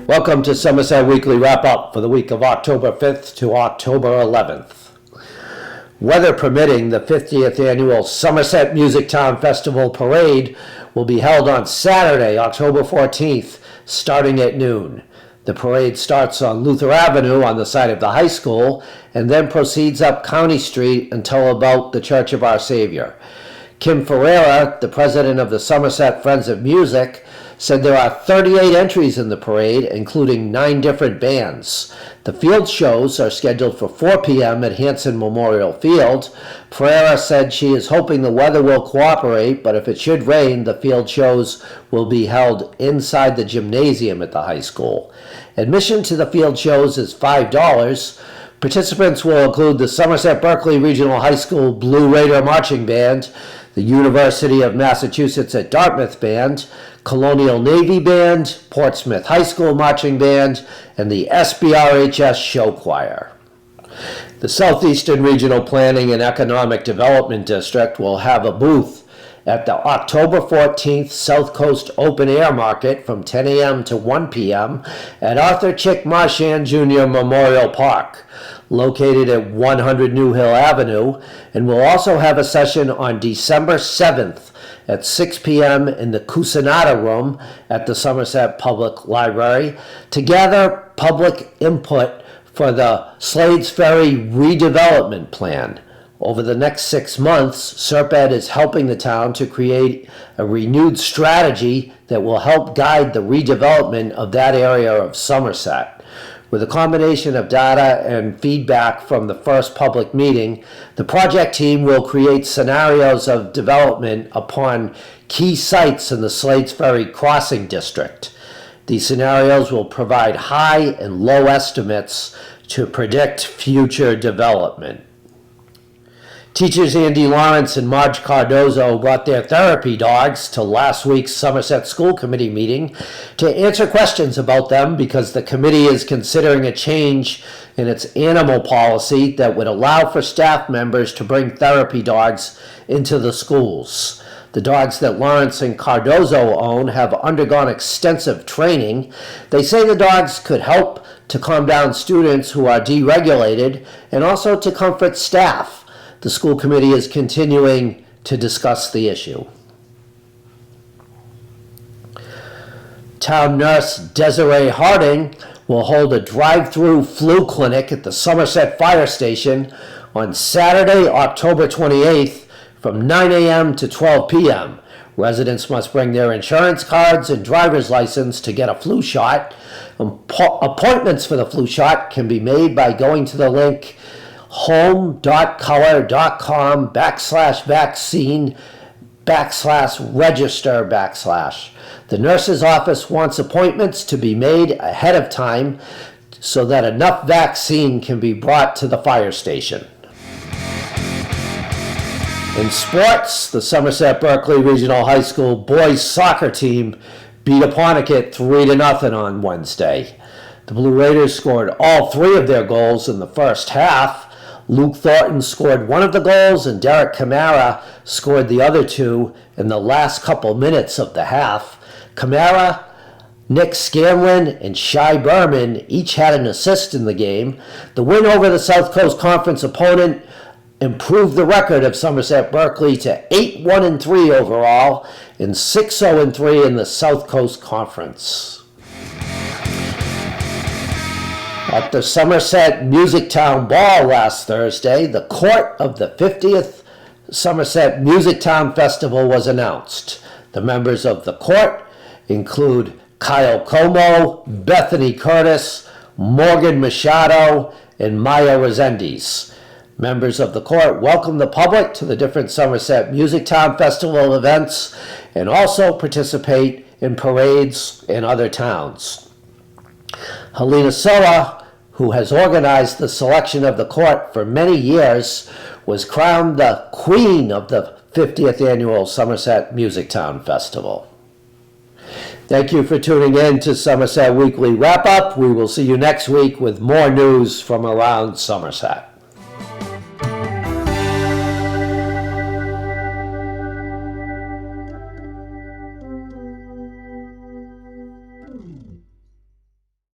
Welcome to Somerset Weekly Wrap-Up for the week of October 5th to October 11th. Weather permitting, the 50th annual Somerset Music Town Festival Parade will be held on Saturday, October 14th, starting at noon. The parade starts on Luther Avenue on the site of the high school and then proceeds up County Street until about the Church of Our Savior. Kim Ferreira, the president of the Somerset Friends of Music, said there are 38 entries in the parade, including 9 different bands. The field shows are scheduled for 4 p.m. at Hanson Memorial Field. Ferreira said she is hoping the weather will cooperate, but if it should rain, the field shows will be held inside the gymnasium at the high school. Admission to the field shows is $5. Participants will include the Somerset Berkeley Regional High School Blue Raider Marching Band, the University of Massachusetts at Dartmouth Band, Colonial Navy Band, Portsmouth High School Marching Band, and the SBRHS Show Choir. The Southeastern Regional Planning and Economic Development District will have a booth at the October 14th South Coast Open Air Market from 10 a.m. to 1 p.m. at Arthur Chick Marchand Jr. Memorial Park, located at 100 New Hill Avenue, and will also have a session on December 7th at 6 p.m. in the Cusinata Room at the Somerset Public Library to gather public input for the Slades Ferry redevelopment plan. Over the next 6 months, SERPED is helping the town to create a renewed strategy that will help guide the redevelopment of that area of Somerset. With a combination of data and feedback from the first public meeting, the project team will create scenarios of development upon key sites in the Slades Ferry Crossing District. These scenarios will provide high and low estimates to predict future development. Teachers Andy Lawrence and Marge Cardozo brought their therapy dogs to last week's Somerset School Committee meeting to answer questions about them because the committee is considering a change in its animal policy that would allow for staff members to bring therapy dogs into the schools. The dogs that Lawrence and Cardozo own have undergone extensive training. They say the dogs could help to calm down students who are deregulated and also to comfort staff. The school committee is continuing to discuss the issue. Town nurse Desiree Harding will hold a drive-through flu clinic at the Somerset Fire Station on Saturday, October 28th from 9 a.m. to 12 p.m. Residents must bring their insurance cards and driver's license to get a flu shot. Appointments for the flu shot can be made by going to the link home.color.com/vaccine/register/. The nurse's office wants appointments to be made ahead of time so that enough vaccine can be brought to the fire station. In sports, the Somerset Berkeley Regional High School boys soccer team beat Apponequet 3-0 on Wednesday. The Blue Raiders scored all 3 of their goals in the first half. Luke Thornton scored 1 of the goals and Derek Camara scored the other 2 in the last couple minutes of the half. Camara, Nick Scanlon, and Shai Berman each had an assist in the game. The win over the South Coast Conference opponent improved the record of Somerset Berkeley to 8-1-3 overall and 6-0-3 in the South Coast Conference. At the Somerset Music Town Ball last Thursday, the court of the 50th Somerset Music Town Festival was announced. The members of the court include Kyle Como, Bethany Curtis, Morgan Machado, and Maya Resendiz. Members of the court welcome the public to the different Somerset Music Town Festival events and also participate in parades in other towns. Helena Soa, who has organized the selection of the court for many years, was crowned the Queen of the 50th Annual Somerset Music Town Festival. Thank you for tuning in to Somerset Weekly Wrap-Up. We will see you next week with more news from around Somerset.